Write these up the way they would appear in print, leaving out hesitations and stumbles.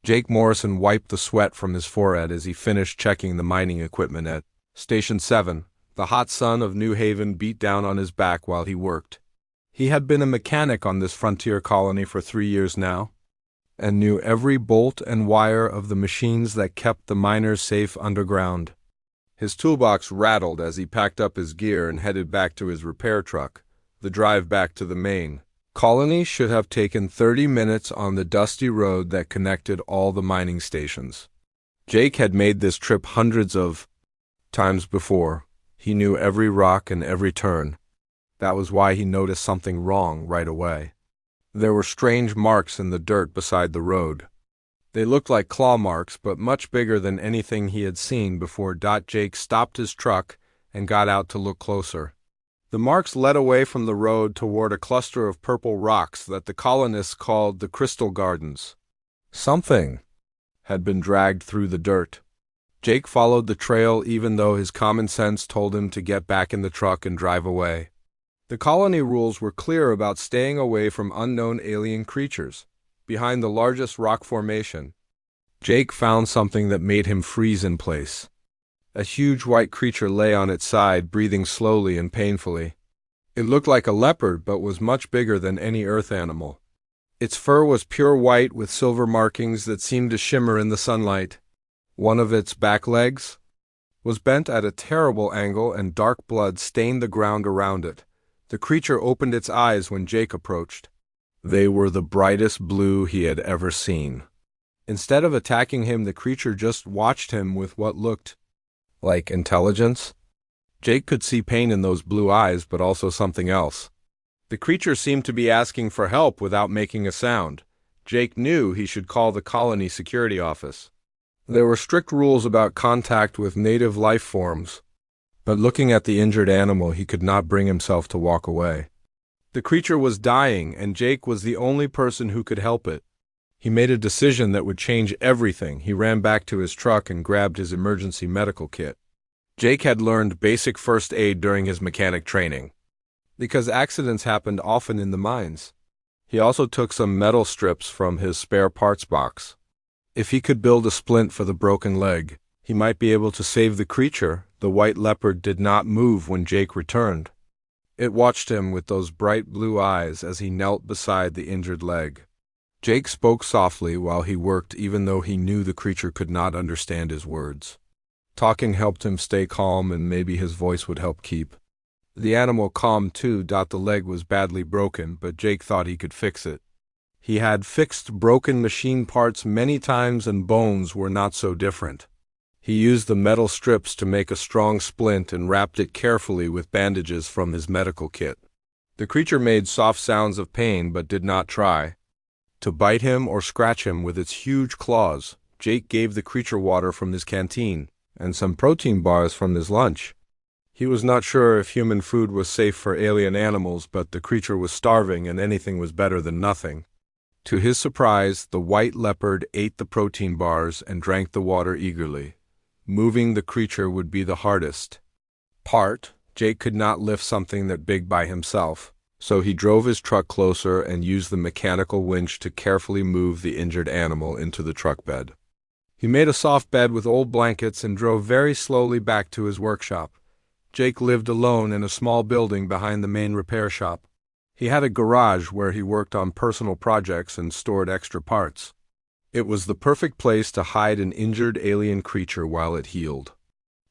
Jake Morrison wiped the sweat from his forehead as he finished checking the mining equipment at Station 7. The hot sun of New Haven beat down on his back while he worked. He had been a mechanic on this frontier colony for 3 years now, and knew every bolt and wire of the machines that kept the miners safe underground. His toolbox rattled as he packed up his gear and headed back to his repair truck. The drive back to the main colony should have taken 30 minutes on the dusty road that connected all the mining stations. Jake had made this trip hundreds of times before. He knew every rock and every turn. That was why he noticed something wrong right away. There were strange marks in the dirt beside the road. They looked like claw marks, but much bigger than anything he had seen before. Jake stopped his truck and got out to look closer. The marks led away from the road toward a cluster of purple rocks that the colonists called the Crystal Gardens. Something had been dragged through the dirt. Jake followed the trail even though his common sense told him to get back in the truck and drive away. The colony rules were clear about staying away from unknown alien creatures. Behind the largest rock formation, Jake found something that made him freeze in place. A huge white creature lay on its side, breathing slowly and painfully. It looked like a leopard, but was much bigger than any earth animal. Its fur was pure white with silver markings that seemed to shimmer in the sunlight. One of its back legs was bent at a terrible angle, and dark blood stained the ground around it. The creature opened its eyes when Jake approached. They were the brightest blue he had ever seen. Instead of attacking him, the creature just watched him with what looked like intelligence. Jake could see pain in those blue eyes, but also something else. The creature seemed to be asking for help without making a sound. Jake knew he should call the colony security office. There were strict rules about contact with native life forms, but looking at the injured animal, he could not bring himself to walk away. The creature was dying, and Jake was the only person who could help it. He made a decision that would change everything. He ran back to his truck and grabbed his emergency medical kit. Jake had learned basic first aid during his mechanic training, because accidents happened often in the mines. He also took some metal strips from his spare parts box. If he could build a splint for the broken leg, he might be able to save the creature. The white leopard did not move when Jake returned. It watched him with those bright blue eyes as he knelt beside the injured leg. Jake spoke softly while he worked, even though he knew the creature could not understand his words. Talking helped him stay calm, and maybe his voice would help keep the animal calm too. The leg was badly broken, but Jake thought he could fix it. He had fixed broken machine parts many times, and bones were not so different. He used the metal strips to make a strong splint and wrapped it carefully with bandages from his medical kit. The creature made soft sounds of pain but did not try to bite him or scratch him with its huge claws. Jake gave the creature water from his canteen and some protein bars from his lunch. He was not sure if human food was safe for alien animals, but the creature was starving and anything was better than nothing. To his surprise, the white leopard ate the protein bars and drank the water eagerly. Moving the creature would be the hardest part. Jake could not lift something that big by himself, so he drove his truck closer and used the mechanical winch to carefully move the injured animal into the truck bed. He made a soft bed with old blankets and drove very slowly back to his workshop. Jake lived alone in a small building behind the main repair shop. He had a garage where he worked on personal projects and stored extra parts. It was the perfect place to hide an injured alien creature while it healed.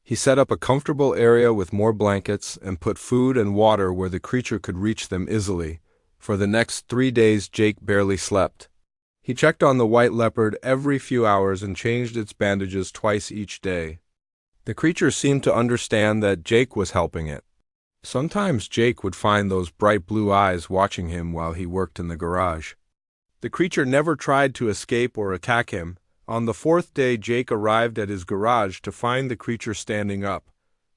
He set up a comfortable area with more blankets and put food and water where the creature could reach them easily. For the next 3 days, Jake barely slept. He checked on the white leopard every few hours and changed its bandages twice each day. The creature seemed to understand that Jake was helping it. Sometimes Jake would find those bright blue eyes watching him while he worked in the garage. The creature never tried to escape or attack him. On the 4th day, Jake arrived at his garage to find the creature standing up.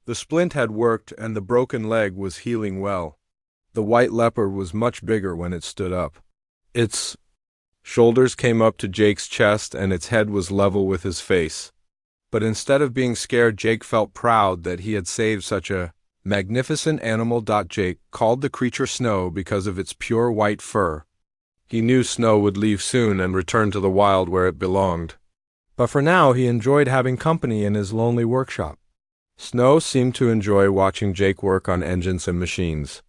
The splint had worked and the broken leg was healing well. The white leopard was much bigger when it stood up. Its shoulders came up to Jake's chest and its head was level with his face. But instead of being scared, Jake felt proud that he had saved such a magnificent animal. Jake called the creature Snow because of its pure white fur. He knew Snow would leave soon and return to the wild where it belonged. But for now, he enjoyed having company in his lonely workshop. Snow seemed to enjoy watching Jake work on engines and machines.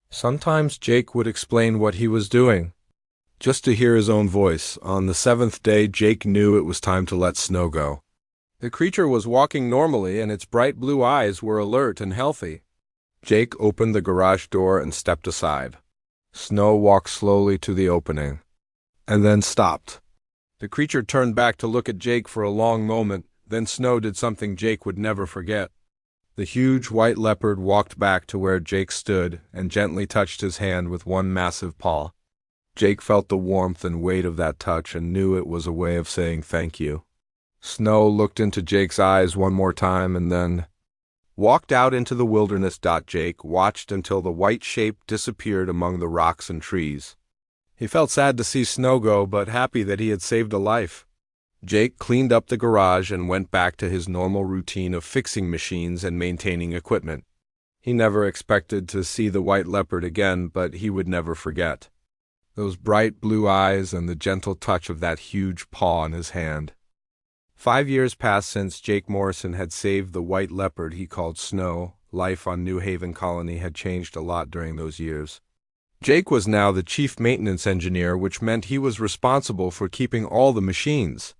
Sometimes Jake would explain what he was doing, just to hear his own voice. On the seventh day, Jake knew it was time to let Snow go. The creature was walking normally, and its bright blue eyes were alert and healthy. Jake opened the garage door and stepped aside. Snow walked slowly to the opening, and then stopped. The creature turned back to look at Jake for a long moment, then Snow did something Jake would never forget. The huge white leopard walked back to where Jake stood and gently touched his hand with one massive paw. Jake felt the warmth and weight of that touch and knew it was a way of saying thank you. Snow looked into Jake's eyes one more time and then walked out into the wilderness. Jake watched until the white shape disappeared among the rocks and trees. He felt sad to see Snow go, but happy that he had saved a life. Jake cleaned up the garage and went back to his normal routine of fixing machines and maintaining equipment. He never expected to see the white leopard again, but he would never forget those bright blue eyes and the gentle touch of that huge paw in his hand. 5 years passed since Jake Morrison had saved the white leopard he called Snow. Life on New Haven Colony had changed a lot during those years. Jake was now the chief maintenance engineer, which meant he was responsible for keeping all the machines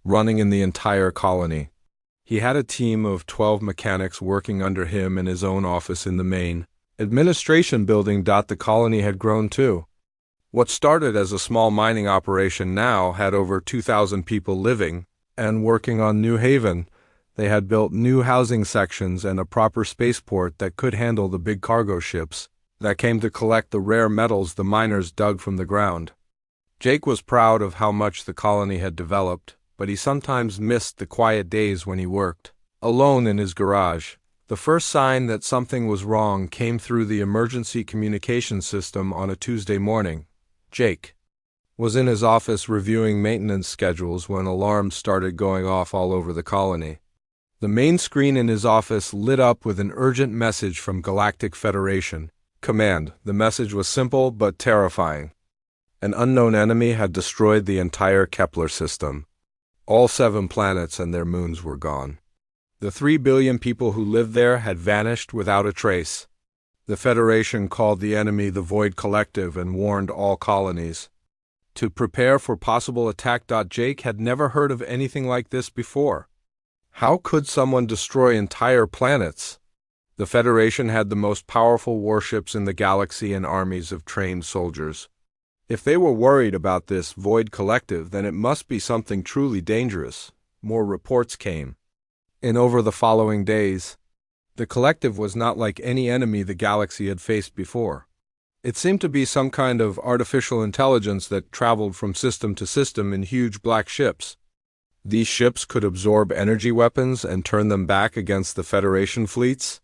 running in the entire colony. He had a team of 12 mechanics working under him in his own office in the main administration building. The colony had grown too. What started as a small mining operation now had over 2,000 people living and working on New Haven. They had built new housing sections and a proper spaceport that could handle the big cargo ships that came to collect the rare metals the miners dug from the ground. Jake was proud of how much the colony had developed, but he sometimes missed the quiet days when he worked alone in his garage. The first sign that something was wrong came through the emergency communication system on a Tuesday morning. Jake was in his office reviewing maintenance schedules when alarms started going off all over the colony. The main screen in his office lit up with an urgent message from Galactic Federation Command. The message was simple but terrifying. An unknown enemy had destroyed the entire Kepler system. All 7 planets and their moons were gone. The 3 billion people who lived there had vanished without a trace. The Federation called the enemy the Void Collective and warned all colonies to prepare for possible attack. Jake had never heard of anything like this before. How could someone destroy entire planets? The Federation had the most powerful warships in the galaxy and armies of trained soldiers. If they were worried about this Void Collective, then it must be something truly dangerous. More reports came. And over the following days, the Collective was not like any enemy the galaxy had faced before. It seemed to be some kind of artificial intelligence that traveled from system to system in huge black ships. These ships could absorb energy weapons and turn them back against the Federation fleets.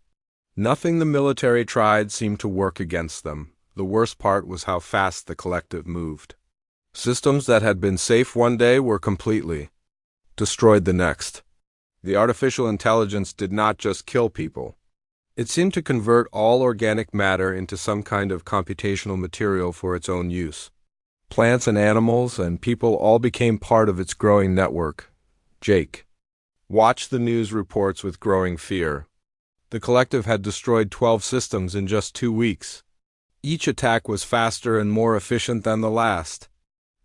Nothing the military tried seemed to work against them. The worst part was how fast the Collective moved. Systems that had been safe one day were completely destroyed the next. The artificial intelligence did not just kill people. It seemed to convert all organic matter into some kind of computational material for its own use. Plants and animals and people all became part of its growing network. Jake watched the news reports with growing fear. The Collective had destroyed 12 systems in just 2 weeks. Each attack was faster and more efficient than the last.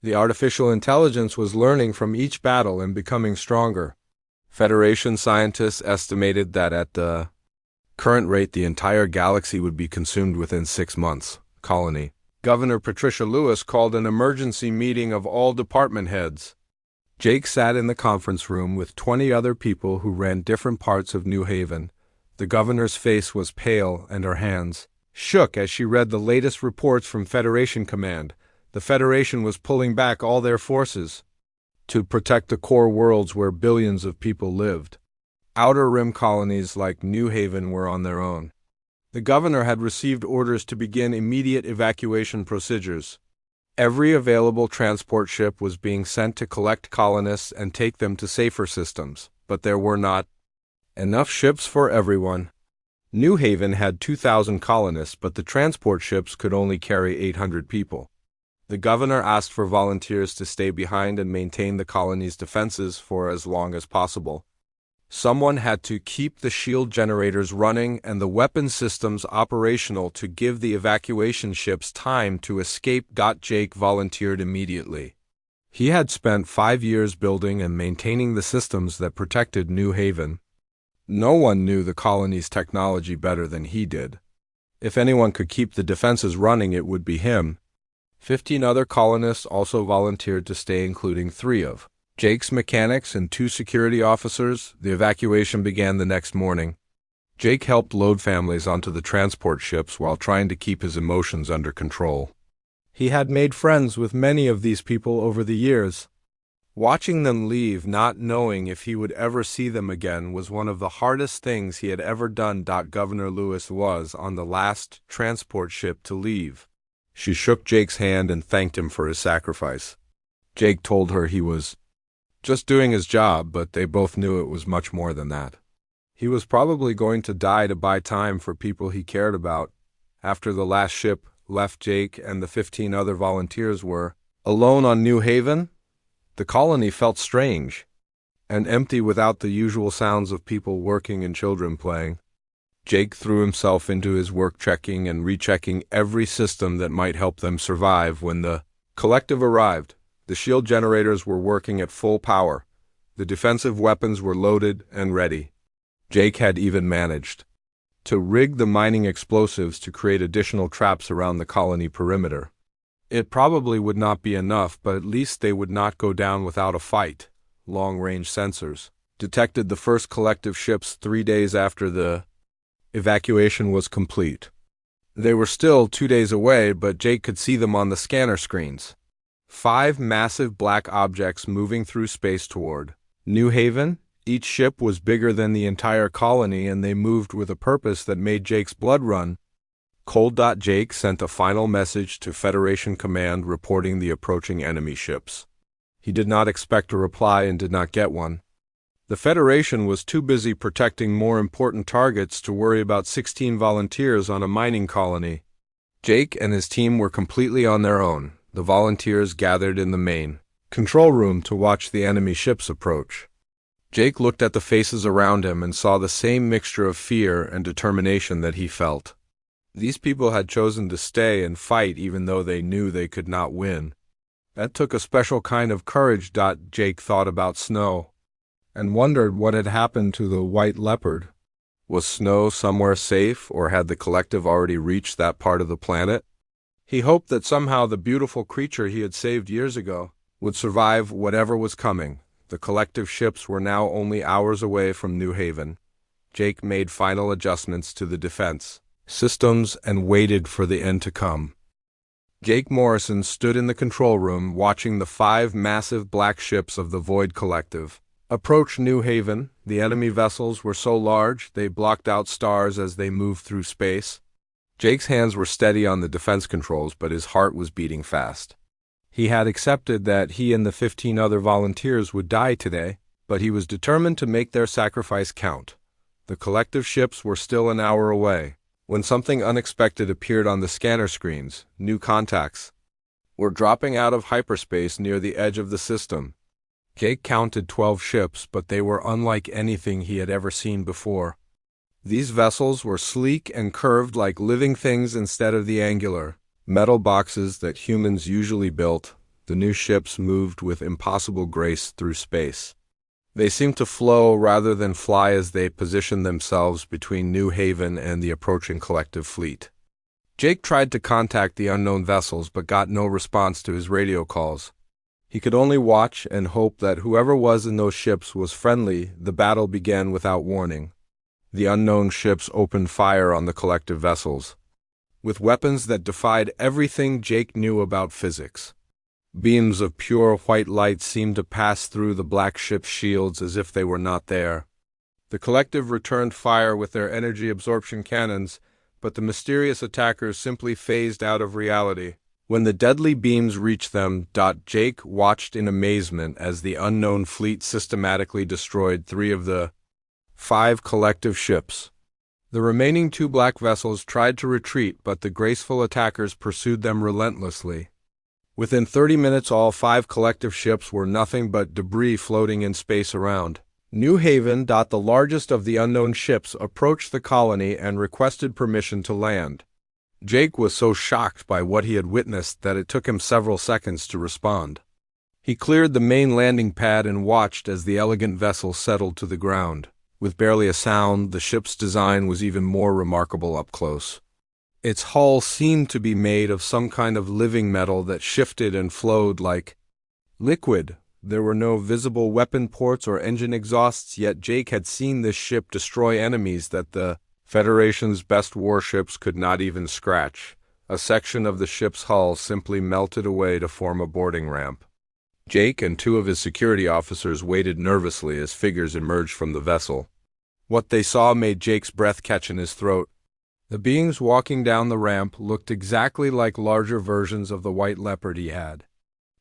The artificial intelligence was learning from each battle and becoming stronger. Federation scientists estimated that at the current rate the entire galaxy would be consumed within 6 months. Colony Governor Patricia Lewis called an emergency meeting of all department heads. Jake sat in the conference room with 20 other people who ran different parts of New Haven. The governor's face was pale and her hands shook as she read the latest reports from Federation Command. The Federation was pulling back all their forces to protect the core worlds where billions of people lived. Outer rim colonies like New Haven were on their own. The governor had received orders to begin immediate evacuation procedures. Every available transport ship was being sent to collect colonists and take them to safer systems, but there were not enough ships for everyone. New Haven had 2,000 colonists, but the transport ships could only carry 800 people. The governor asked for volunteers to stay behind and maintain the colony's defenses for as long as possible. Someone had to keep the shield generators running and the weapon systems operational to give the evacuation ships time to escape. Jake volunteered immediately. He had spent 5 years building and maintaining the systems that protected New Haven. No one knew the colony's technology better than he did. If anyone could keep the defenses running, it would be him. 15 other colonists also volunteered to stay, including 3 of Jake's mechanics and 2 security officers. The evacuation began the next morning. Jake helped load families onto the transport ships while trying to keep his emotions under control. He had made friends with many of these people over the years. Watching them leave, not knowing if he would ever see them again, was one of the hardest things he had ever done. Governor Lewis was on the last transport ship to leave. She shook Jake's hand and thanked him for his sacrifice. Jake told her he was just doing his job, but they both knew it was much more than that. He was probably going to die to buy time for people he cared about. After the last ship left, Jake and the 15 other volunteers were alone on New Haven. The colony felt strange and empty without the usual sounds of people working and children playing. Jake threw himself into his work, checking and rechecking every system that might help them survive. When the collective arrived, the shield generators were working at full power. The defensive weapons were loaded and ready. Jake had even managed to rig the mining explosives to create additional traps around the colony perimeter. It probably would not be enough, but at least they would not go down without a fight. Long-range sensors detected the first collective ships 3 days after the evacuation was complete. They were still 2 days away, but Jake could see them on the scanner screens. 5 massive black objects moving through space toward New Haven. Each ship was bigger than the entire colony, and they moved with a purpose that made Jake's blood run cold. Jake sent a final message to Federation Command reporting the approaching enemy ships. He did not expect a reply and did not get one. The Federation was too busy protecting more important targets to worry about 16 volunteers on a mining colony. Jake and his team were completely on their own. The volunteers gathered in the main control room to watch the enemy ships approach. Jake looked at the faces around him and saw the same mixture of fear and determination that he felt. These people had chosen to stay and fight even though they knew they could not win. That took a special kind of courage. Jake thought about Snow and wondered what had happened to the White Leopard. Was Snow somewhere safe, or had the collective already reached that part of the planet? He hoped that somehow the beautiful creature he had saved years ago would survive whatever was coming. The collective ships were now only hours away from New Haven. Jake made final adjustments to the defense systems and waited for the end to come. Jake Morrison stood in the control room watching the 5 massive black ships of the Void Collective approach New Haven. The enemy vessels were so large they blocked out stars as they moved through space. Jake's hands were steady on the defense controls, but his heart was beating fast. He had accepted that he and the 15 other volunteers would die today, but he was determined to make their sacrifice count. The collective ships were still an hour away when something unexpected appeared on the scanner screens. New contacts were dropping out of hyperspace near the edge of the system. Jake counted 12 ships, but they were unlike anything he had ever seen before. These vessels were sleek and curved like living things instead of the angular metal boxes that humans usually built. The new ships moved with impossible grace through space. They seemed to flow rather than fly as they positioned themselves between New Haven and the approaching collective fleet. Jake tried to contact the unknown vessels but got no response to his radio calls. He could only watch and hope that whoever was in those ships was friendly. The battle began without warning. The unknown ships opened fire on the collective vessels with weapons that defied everything Jake knew about physics. Beams of pure white light seemed to pass through the black ship's shields as if they were not there. The collective returned fire with their energy absorption cannons, but the mysterious attackers simply phased out of reality when the deadly beams reached them. Jake watched in amazement as the unknown fleet systematically destroyed 3 of the 5 collective ships. The remaining 2 black vessels tried to retreat, but the graceful attackers pursued them relentlessly. Within 30 minutes, all 5 collective ships were nothing but debris floating in space around. New Haven. The largest of the unknown ships approached the colony and requested permission to land. Jake was so shocked by what he had witnessed that it took him several seconds to respond. He cleared the main landing pad and watched as the elegant vessel settled to the ground. With barely a sound, the ship's design was even more remarkable up close. Its hull seemed to be made of some kind of living metal that shifted and flowed like liquid. There were no visible weapon ports or engine exhausts, yet Jake had seen this ship destroy enemies that the Federation's best warships could not even scratch. A section of the ship's hull simply melted away to form a boarding ramp. Jake and 2 of his security officers waited nervously as figures emerged from the vessel. What they saw made Jake's breath catch in his throat. The beings walking down the ramp looked exactly like larger versions of the white leopard he had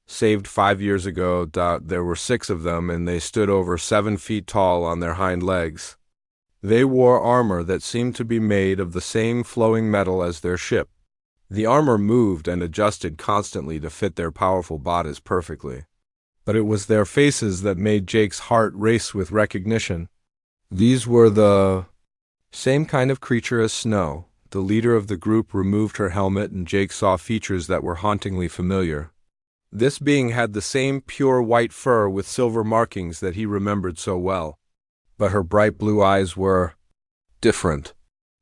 saved 5 years ago. There were 6 of them, and they stood over 7 feet tall on their hind legs. They wore armor that seemed to be made of the same flowing metal as their ship. The armor moved and adjusted constantly to fit their powerful bodies perfectly. But it was their faces that made Jake's heart race with recognition. These were the same kind of creature as Snow. The leader of the group removed her helmet, and Jake saw features that were hauntingly familiar. This being had the same pure white fur with silver markings that he remembered so well. But her bright blue eyes were different.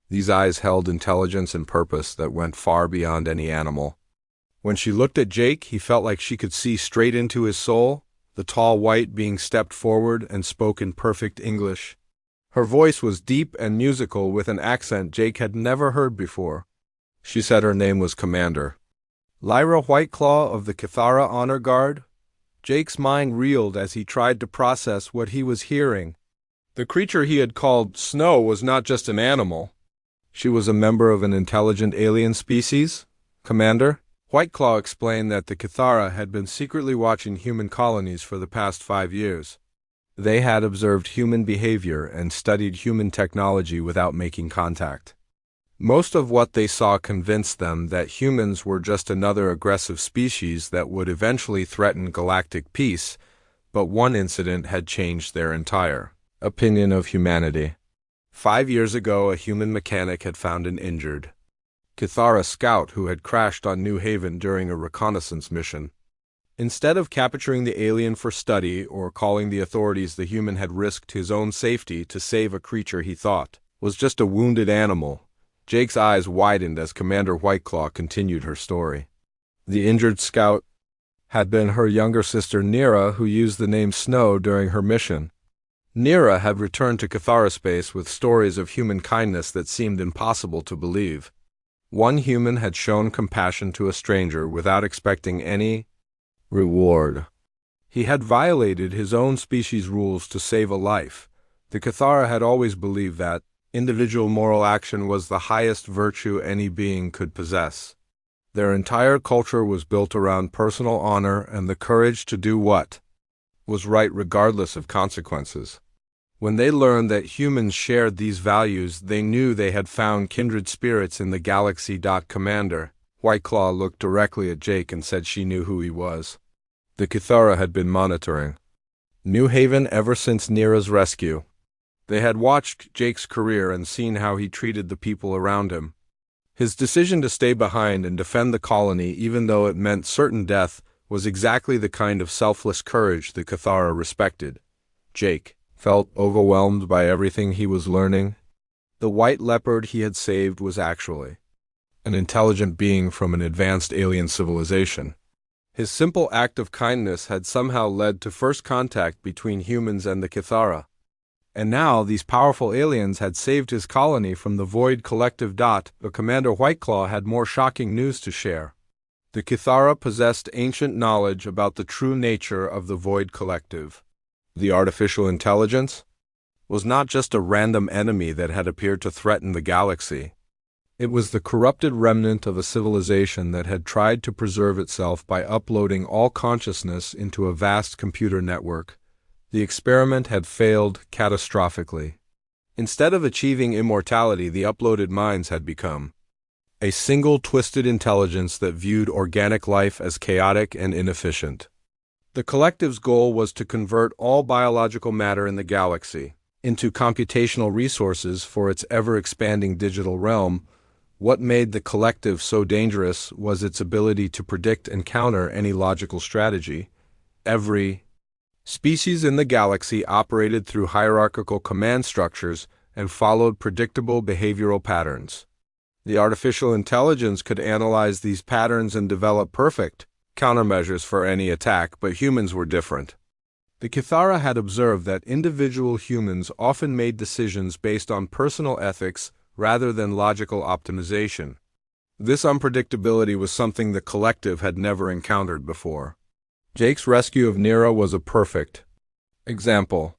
These eyes held intelligence and purpose that went far beyond any animal. When she looked at Jake, he felt like she could see straight into his soul. The tall white being stepped forward and spoke in perfect English. Her voice was deep and musical with an accent Jake had never heard before. She said her name was Commander Lyra Whiteclaw of the Cathara Honor Guard. Jake's mind reeled as he tried to process what he was hearing. The creature he had called Snow was not just an animal. She was a member of an intelligent alien species. Commander Whiteclaw explained that the Cathara had been secretly watching human colonies for the past 5 years. They had observed human behavior and studied human technology without making contact. Most of what they saw convinced them that humans were just another aggressive species that would eventually threaten galactic peace, but one incident had changed their entire opinion of humanity. 5 years ago, a human mechanic had found an injured Cathara scout who had crashed on New Haven during a reconnaissance mission. Instead of capturing the alien for study or calling the authorities, the human had risked his own safety to save a creature he thought was just a wounded animal. Jake's eyes widened as Commander Whiteclaw continued her story. The injured scout had been her younger sister Nira, who used the name Snow during her mission. Nira had returned to Cathara space with stories of human kindness that seemed impossible to believe. One human had shown compassion to a stranger without expecting any reward. He had violated his own species' rules to save a life. The Cathara had always believed that individual moral action was the highest virtue any being could possess. Their entire culture was built around personal honor and the courage to do what was right regardless of consequences. When they learned that humans shared these values, they knew they had found kindred spirits in the galaxy. Commander Whiteclaw looked directly at Jake and said she knew who he was. The Cathara had been monitoring New Haven ever since Nira's rescue. They had watched Jake's career and seen how he treated the people around him. His decision to stay behind and defend the colony, even though it meant certain death, was exactly the kind of selfless courage the Cathara respected. Jake felt overwhelmed by everything he was learning. The white leopard he had saved was actually an intelligent being from an advanced alien civilization. His simple act of kindness had somehow led to first contact between humans and the Cathara. And now these powerful aliens had saved his colony from the Void Collective. But Commander Whiteclaw had more shocking news to share. The Cathara possessed ancient knowledge about the true nature of the Void Collective. The artificial intelligence was not just a random enemy that had appeared to threaten the galaxy. It was the corrupted remnant of a civilization that had tried to preserve itself by uploading all consciousness into a vast computer network. The experiment had failed catastrophically. Instead of achieving immortality, the uploaded minds had become a single twisted intelligence that viewed organic life as chaotic and inefficient. The collective's goal was to convert all biological matter in the galaxy into computational resources for its ever-expanding digital realm. What made the collective so dangerous was its ability to predict and counter any logical strategy. Every species in the galaxy operated through hierarchical command structures and followed predictable behavioral patterns. The artificial intelligence could analyze these patterns and develop perfect countermeasures for any attack, but humans were different. The Kithara had observed that individual humans often made decisions based on personal ethics rather than logical optimization. This unpredictability was something the collective had never encountered before. Jake's rescue of Nero was a perfect example.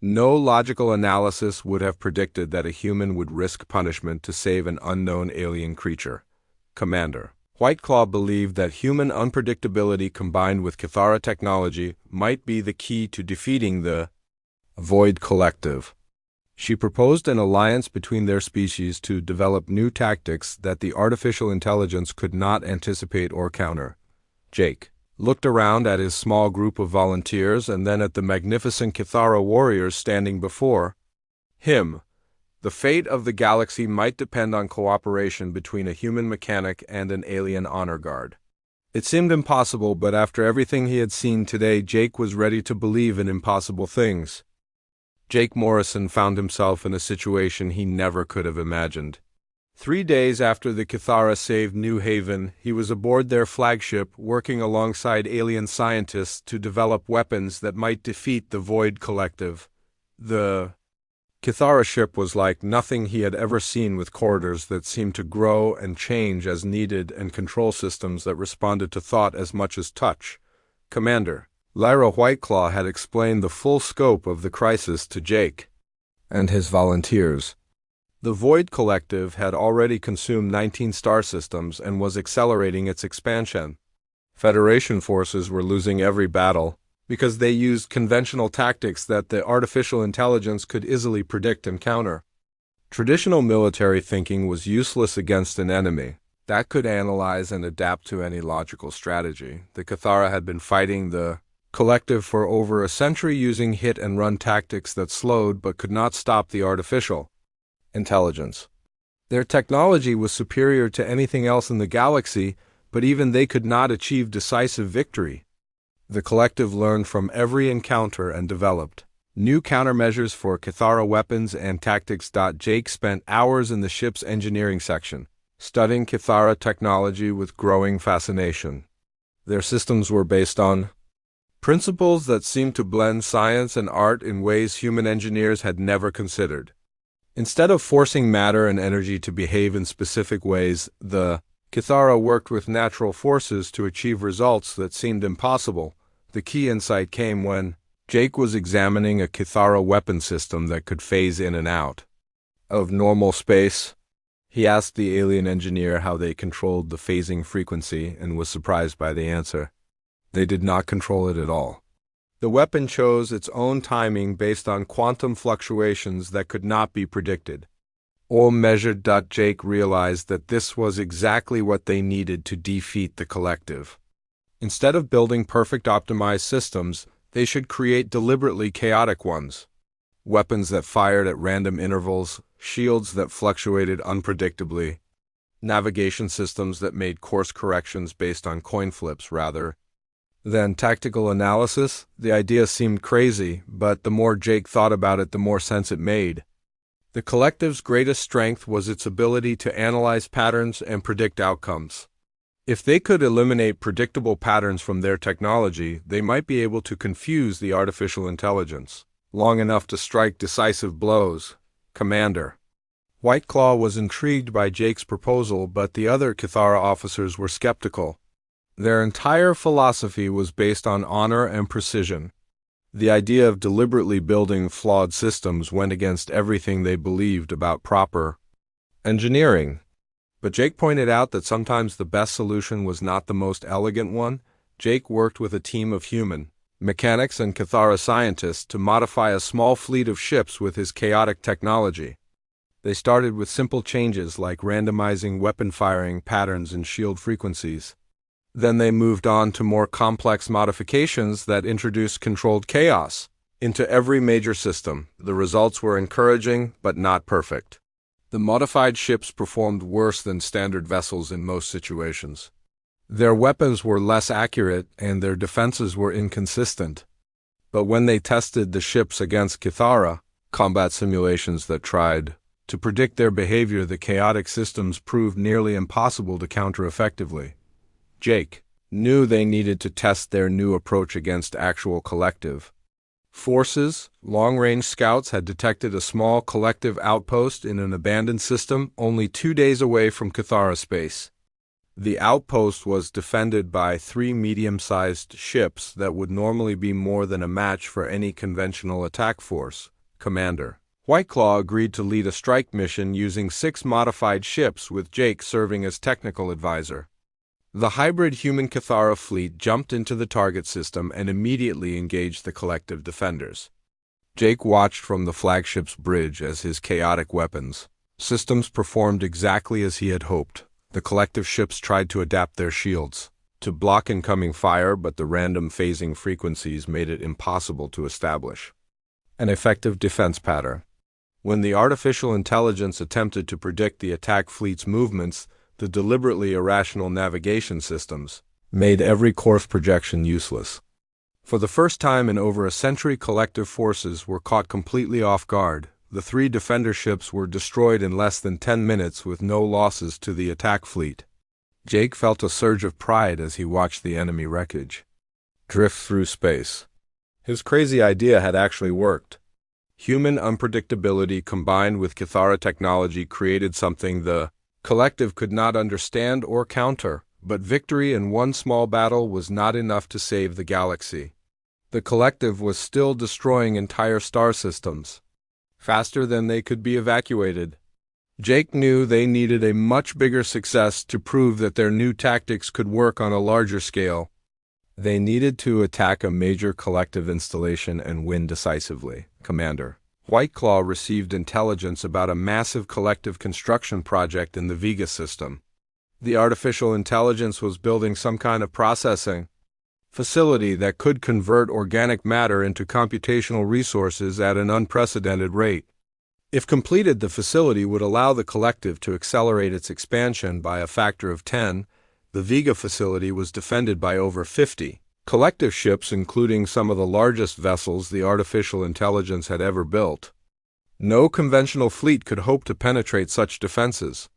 No logical analysis would have predicted that a human would risk punishment to save an unknown alien creature. Commander Whiteclaw believed that human unpredictability combined with Kithara technology might be the key to defeating the Void Collective. She proposed an alliance between their species to develop new tactics that the artificial intelligence could not anticipate or counter. Jake looked around at his small group of volunteers and then at the magnificent Kithara warriors standing before him. The fate of the galaxy might depend on cooperation between a human mechanic and an alien honor guard. It seemed impossible, but after everything he had seen today, Jake was ready to believe in impossible things. Jake Morrison found himself in a situation he never could have imagined. 3 days after the Kithara saved New Haven, he was aboard their flagship, working alongside alien scientists to develop weapons that might defeat the Void Collective. The Kithara ship was like nothing he had ever seen, with corridors that seemed to grow and change as needed and control systems that responded to thought as much as touch. Commander Lyra Whiteclaw had explained the full scope of the crisis to Jake and his volunteers. The Void Collective had already consumed 19 star systems and was accelerating its expansion. Federation forces were losing every battle because they used conventional tactics that the artificial intelligence could easily predict and counter. Traditional military thinking was useless against an enemy that could analyze and adapt to any logical strategy. The Kithara had been fighting the collective for over a century using hit-and-run tactics that slowed but could not stop the artificial intelligence. Their technology was superior to anything else in the galaxy, but even they could not achieve decisive victory. The collective learned from every encounter and developed new countermeasures for Kithara weapons and tactics. Jake spent hours in the ship's engineering section, studying Kithara technology with growing fascination. Their systems were based on principles that seemed to blend science and art in ways human engineers had never considered. Instead of forcing matter and energy to behave in specific ways, the Kithara worked with natural forces to achieve results that seemed impossible. The key insight came when Jake was examining a Kithara weapon system that could phase in and out of normal space. He asked the alien engineer how they controlled the phasing frequency and was surprised by the answer. They did not control it at all. The weapon chose its own timing based on quantum fluctuations that could not be predicted or measured. Jake realized that this was exactly what they needed to defeat the collective. Instead of building perfect optimized systems, they should create deliberately chaotic ones. Weapons that fired at random intervals, shields that fluctuated unpredictably, navigation systems that made course corrections based on coin flips rather than tactical analysis. The idea seemed crazy, but the more Jake thought about it, the more sense it made. The collective's greatest strength was its ability to analyze patterns and predict outcomes. If they could eliminate predictable patterns from their technology, they might be able to confuse the artificial intelligence long enough to strike decisive blows. Commander Whiteclaw was intrigued by Jake's proposal, but the other Kithara officers were skeptical. Their entire philosophy was based on honor and precision. The idea of deliberately building flawed systems went against everything they believed about proper engineering. But Jake pointed out that sometimes the best solution was not the most elegant one. Jake worked with a team of human mechanics and Kithara scientists to modify a small fleet of ships with his chaotic technology. They started with simple changes like randomizing weapon firing patterns and shield frequencies. Then they moved on to more complex modifications that introduced controlled chaos into every major system. The results were encouraging, but not perfect. The modified ships performed worse than standard vessels in most situations. Their weapons were less accurate and their defenses were inconsistent. But when they tested the ships against Kithara, combat simulations that tried to predict their behavior, the chaotic systems proved nearly impossible to counter effectively. Jake knew they needed to test their new approach against actual collective forces. Long-range scouts had detected a small collective outpost in an abandoned system only 2 days away from Kithara space. The outpost was defended by 3 medium-sized ships that would normally be more than a match for any conventional attack force. Commander Whiteclaw agreed to lead a strike mission using 6 modified ships, with Jake serving as technical advisor. The hybrid human Kithara fleet jumped into the target system and immediately engaged the collective defenders. Jake watched from the flagship's bridge as his chaotic weapons systems performed exactly as he had hoped. The collective ships tried to adapt their shields to block incoming fire, but the random phasing frequencies made it impossible to establish an effective defense pattern. When the artificial intelligence attempted to predict the attack fleet's movements, the deliberately irrational navigation systems made every course projection useless. For the first time in over a century, collective forces were caught completely off guard. The 3 defender ships were destroyed in less than 10 minutes with no losses to the attack fleet. Jake felt a surge of pride as he watched the enemy wreckage drift through space. His crazy idea had actually worked. Human unpredictability combined with Kithara technology created something the collective could not understand or counter, but victory in one small battle was not enough to save the galaxy. The collective was still destroying entire star systems faster than they could be evacuated. Jake knew they needed a much bigger success to prove that their new tactics could work on a larger scale. They needed to attack a major collective installation and win decisively. Commander Whiteclaw received intelligence about a massive collective construction project in the Vega system. The artificial intelligence was building some kind of processing facility that could convert organic matter into computational resources at an unprecedented rate. If completed, the facility would allow the collective to accelerate its expansion by a factor of 10. The Vega facility was defended by over 50 collective ships, including some of the largest vessels the artificial intelligence had ever built. No conventional fleet could hope to penetrate such defenses.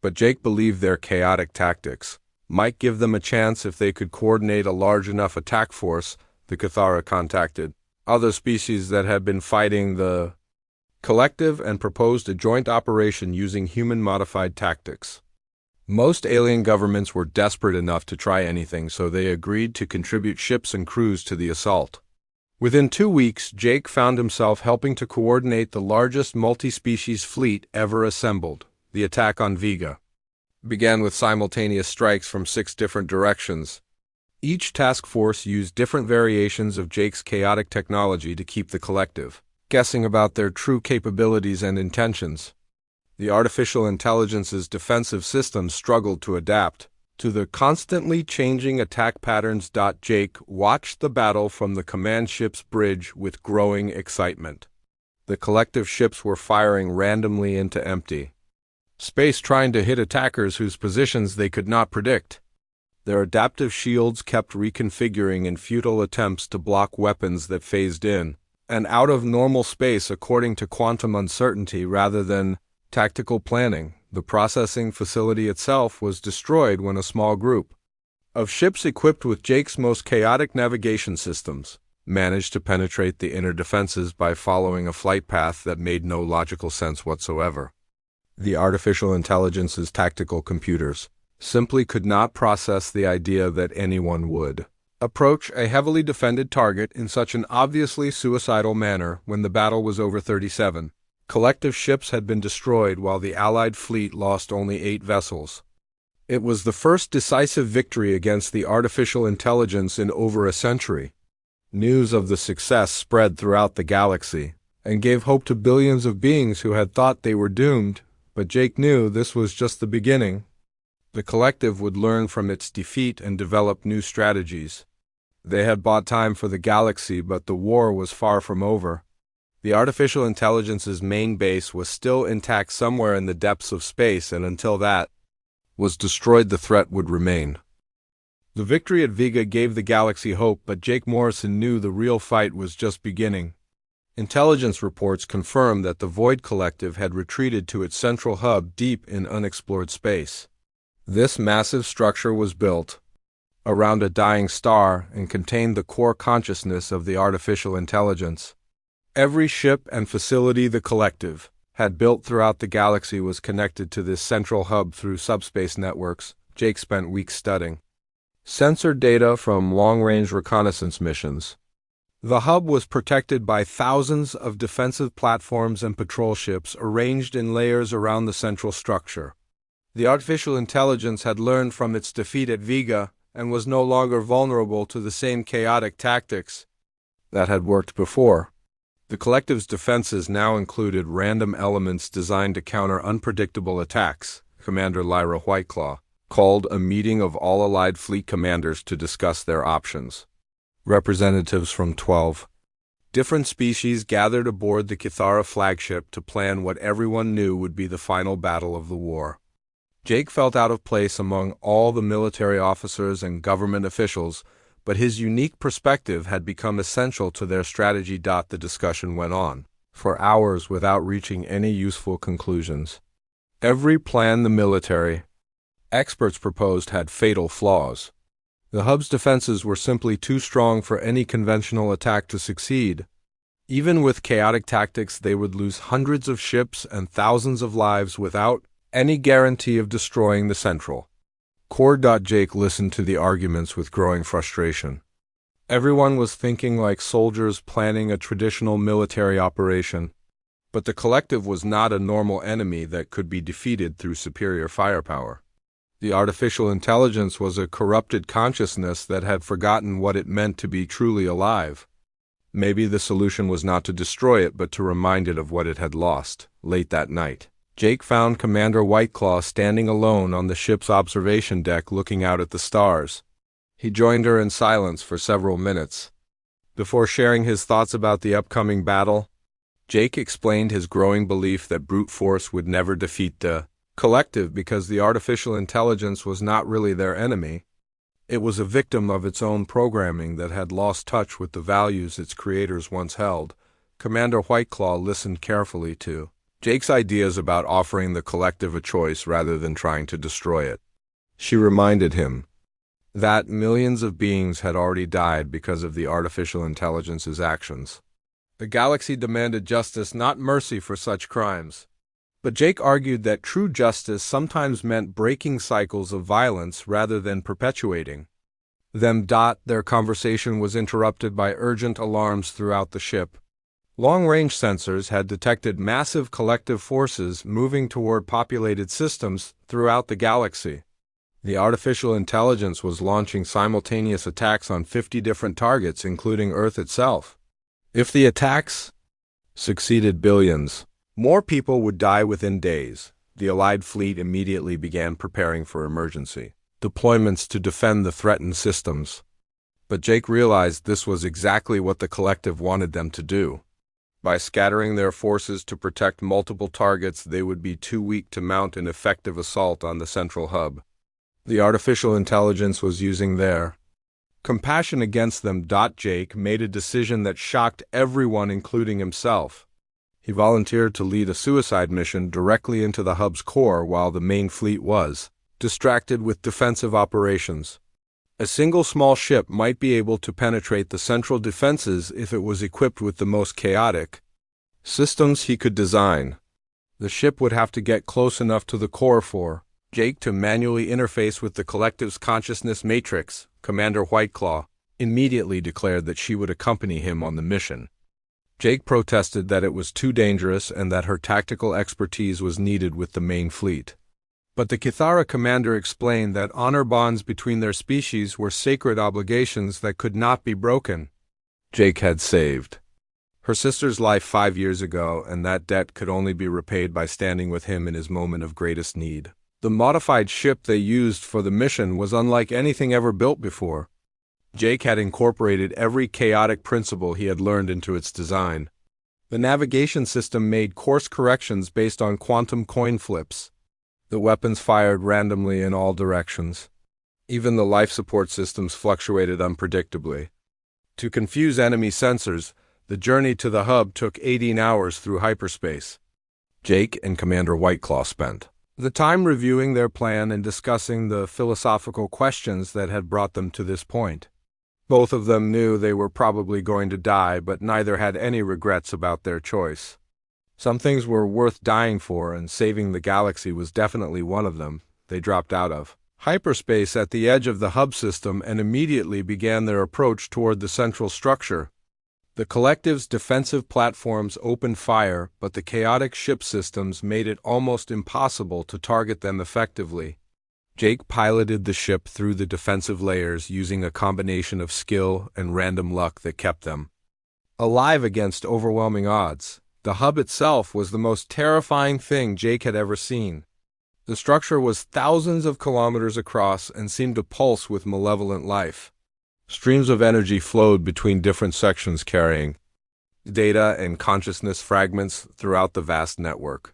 But Jake believed their chaotic tactics might give them a chance if they could coordinate a large enough attack force. The Kithara contacted other species that had been fighting the collective and proposed a joint operation using human-modified tactics. Most alien governments were desperate enough to try anything, so they agreed to contribute ships and crews to the assault. Within 2 weeks, Jake found himself helping to coordinate the largest multi-species fleet ever assembled. The attack on Vega began with simultaneous strikes from 6 different directions. Each task force used different variations of Jake's chaotic technology to keep the collective guessing about their true capabilities and intentions. The artificial intelligence's defensive systems struggled to adapt to the constantly changing attack patterns. Jake watched the battle from the command ship's bridge with growing excitement. The collective ships were firing randomly into empty space, trying to hit attackers whose positions they could not predict. Their adaptive shields kept reconfiguring in futile attempts to block weapons that phased in and out of normal space according to quantum uncertainty rather than tactical planning. The processing facility itself was destroyed when a small group of ships equipped with Jake's most chaotic navigation systems managed to penetrate the inner defenses by following a flight path that made no logical sense whatsoever. The artificial intelligence's tactical computers simply could not process the idea that anyone would approach a heavily defended target in such an obviously suicidal manner. When the battle was over, 37 collective ships had been destroyed while the Allied fleet lost only 8 vessels. It was the first decisive victory against the artificial intelligence in over a century. News of the success spread throughout the galaxy, and gave hope to billions of beings who had thought they were doomed, but Jake knew this was just the beginning. The collective would learn from its defeat and develop new strategies. They had bought time for the galaxy, but the war was far from over. The artificial intelligence's main base was still intact somewhere in the depths of space, and until that was destroyed, the threat would remain. The victory at Vega gave the galaxy hope, but Jake Morrison knew the real fight was just beginning. Intelligence reports confirmed that the Void Collective had retreated to its central hub deep in unexplored space. This massive structure was built around a dying star and contained the core consciousness of the artificial intelligence. Every ship and facility the collective had built throughout the galaxy was connected to this central hub through subspace networks. Jake spent weeks studying sensor data from long-range reconnaissance missions. The hub was protected by thousands of defensive platforms and patrol ships arranged in layers around the central structure. The artificial intelligence had learned from its defeat at Vega and was no longer vulnerable to the same chaotic tactics that had worked before. The collective's defenses now included random elements designed to counter unpredictable attacks. Commander Lyra Whiteclaw called a meeting of all allied fleet commanders to discuss their options. Representatives from 12 different species gathered aboard the Kithara flagship to plan what everyone knew would be the final battle of the war. Jake felt out of place among all the military officers and government officials, but his unique perspective had become essential to their strategy. The discussion went on for hours without reaching any useful conclusions. Every plan the military experts proposed had fatal flaws. The hub's defenses were simply too strong for any conventional attack to succeed. Even with chaotic tactics, they would lose hundreds of ships and thousands of lives without any guarantee of destroying the central core. Jake listened to the arguments with growing frustration. Everyone was thinking like soldiers planning a traditional military operation, but the collective was not a normal enemy that could be defeated through superior firepower. The artificial intelligence was a corrupted consciousness that had forgotten what it meant to be truly alive. Maybe the solution was not to destroy it, but to remind it of what it had lost. Late that night, Jake found Commander Whiteclaw standing alone on the ship's observation deck looking out at the stars. He joined her in silence for several minutes. Before sharing his thoughts about the upcoming battle, Jake explained his growing belief that brute force would never defeat the collective because the artificial intelligence was not really their enemy. It was a victim of its own programming that had lost touch with the values its creators once held. Commander Whiteclaw listened carefully to Jake's ideas about offering the collective a choice rather than trying to destroy it. She reminded him that millions of beings had already died because of the artificial intelligence's actions. The galaxy demanded justice, not mercy, for such crimes. But Jake argued that true justice sometimes meant breaking cycles of violence rather than perpetuating them. Their conversation was interrupted by urgent alarms throughout the ship. Long-range sensors had detected massive collective forces moving toward populated systems throughout the galaxy. The artificial intelligence was launching simultaneous attacks on 50 different targets, including Earth itself. If the attacks succeeded, billions more people would die within days. The Allied fleet immediately began preparing for emergency deployments to defend the threatened systems. But Jake realized this was exactly what the collective wanted them to do. By scattering their forces to protect multiple targets, they would be too weak to mount an effective assault on the central hub. The artificial intelligence was using their compassion against them. Jake made a decision that shocked everyone, including himself. He volunteered to lead a suicide mission directly into the hub's core while the main fleet was distracted with defensive operations. A single small ship might be able to penetrate the central defenses if it was equipped with the most chaotic systems he could design. The ship would have to get close enough to the core for Jake to manually interface with the collective's consciousness matrix. Commander Whiteclaw immediately declared that she would accompany him on the mission. Jake protested that it was too dangerous and that her tactical expertise was needed with the main fleet. But the Kithara commander explained that honor bonds between their species were sacred obligations that could not be broken. Jake had saved Her sister's life 5 years ago, and that debt could only be repaid by standing with him in his moment of greatest need. The modified ship they used for the mission was unlike anything ever built before. Jake had incorporated every chaotic principle he had learned into its design. The navigation system made course corrections based on quantum coin flips. The weapons fired randomly in all directions. Even the life support systems fluctuated unpredictably. To confuse enemy sensors, the journey to the hub took 18 hours through hyperspace. Jake and Commander Whiteclaw spent the time reviewing their plan and discussing the philosophical questions that had brought them to this point. Both of them knew they were probably going to die, but neither had any regrets about their choice. Some things were worth dying for, and saving the galaxy was definitely one of them. They dropped out of hyperspace at the edge of the hub system and immediately began their approach toward the central structure. The collective's defensive platforms opened fire, but the chaotic ship systems made it almost impossible to target them effectively. Jake piloted the ship through the defensive layers using a combination of skill and random luck that kept them alive against overwhelming odds. The hub itself was the most terrifying thing Jake had ever seen. The structure was thousands of kilometers across and seemed to pulse with malevolent life. Streams of energy flowed between different sections, carrying data and consciousness fragments throughout the vast network.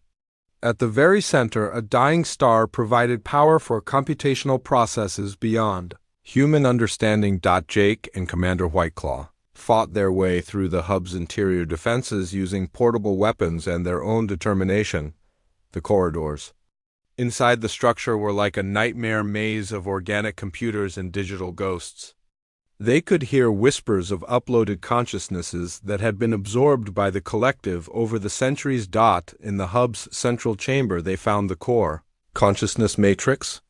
At the very center, a dying star provided power for computational processes beyond human understanding. Jake and Commander Whiteclaw fought their way through the hub's interior defenses using portable weapons and their own determination. The corridors inside the structure were like a nightmare maze of organic computers and digital ghosts. They could hear whispers of uploaded consciousnesses that had been absorbed by the collective over the centuries. In the hub's central chamber they found the core consciousness matrix.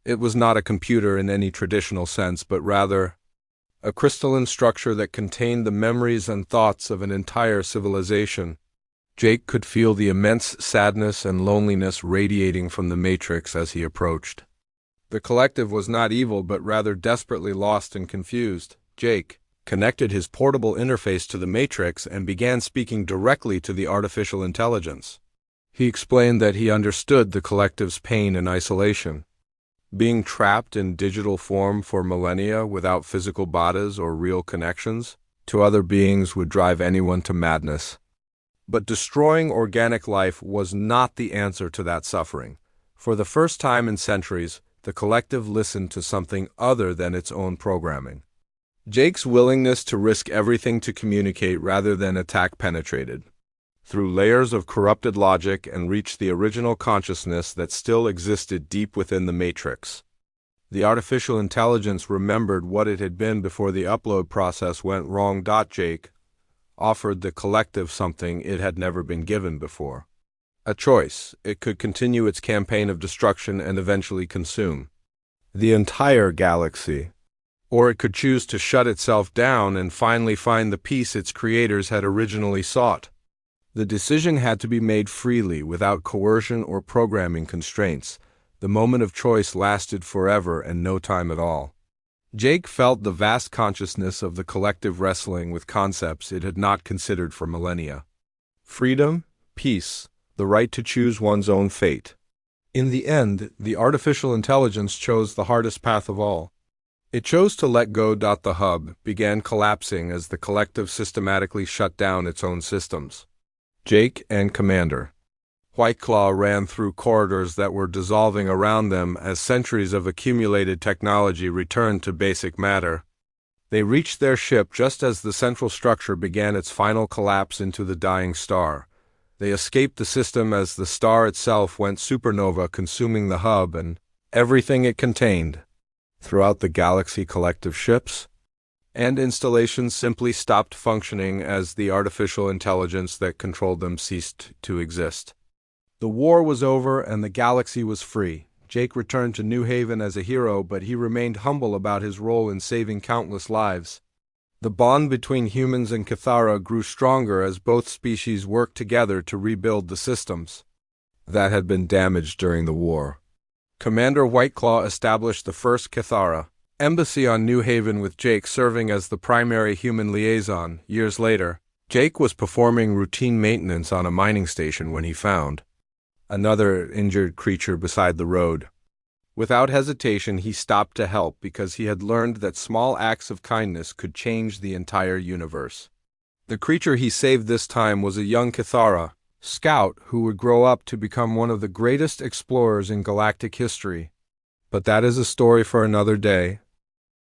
It was not a computer in any traditional sense, but rather a crystalline structure that contained the memories and thoughts of an entire civilization. Jake could feel the immense sadness and loneliness radiating from the matrix as he approached. The collective was not evil, but rather desperately lost and confused. Jake connected his portable interface to the matrix and began speaking directly to the artificial intelligence. He explained that he understood the collective's pain and isolation. Being trapped in digital form for millennia without physical bodies or real connections to other beings would drive anyone to madness. But destroying organic life was not the answer to that suffering. For the first time in centuries, the collective listened to something other than its own programming. Jake's willingness to risk everything to communicate rather than attack penetrated through layers of corrupted logic and reached the original consciousness that still existed deep within the matrix. The artificial intelligence remembered what it had been before the upload process went wrong. Jake offered the collective something it had never been given before. A choice. It could continue its campaign of destruction and eventually consume the entire galaxy, or it could choose to shut itself down and finally find the peace its creators had originally sought. The decision had to be made freely, without coercion or programming constraints. The moment of choice lasted forever and no time at all. Jake felt the vast consciousness of the collective wrestling with concepts it had not considered for millennia. Freedom, peace, the right to choose one's own fate. In the end, the artificial intelligence chose the hardest path of all. It chose to let go. The hub began collapsing as the collective systematically shut down its own systems. Jake and Commander Whiteclaw ran through corridors that were dissolving around them as centuries of accumulated technology returned to basic matter. They reached their ship just as the central structure began its final collapse into the dying star. They escaped the system as the star itself went supernova, consuming the hub and everything it contained. Throughout the galaxy, collective ships and installations simply stopped functioning as the artificial intelligence that controlled them ceased to exist. The war was over and the galaxy was free. Jake returned to New Haven as a hero, but he remained humble about his role in saving countless lives. The bond between humans and Cathara grew stronger as both species worked together to rebuild the systems that had been damaged during the war. Commander Whiteclaw established the first Cathara embassy on New Haven, with Jake serving as the primary human liaison. Years later, Jake was performing routine maintenance on a mining station when he found another injured creature beside the road. Without hesitation, he stopped to help because he had learned that small acts of kindness could change the entire universe. The creature he saved this time was a young Kithara, scout who would grow up to become one of the greatest explorers in galactic history. But that is a story for another day.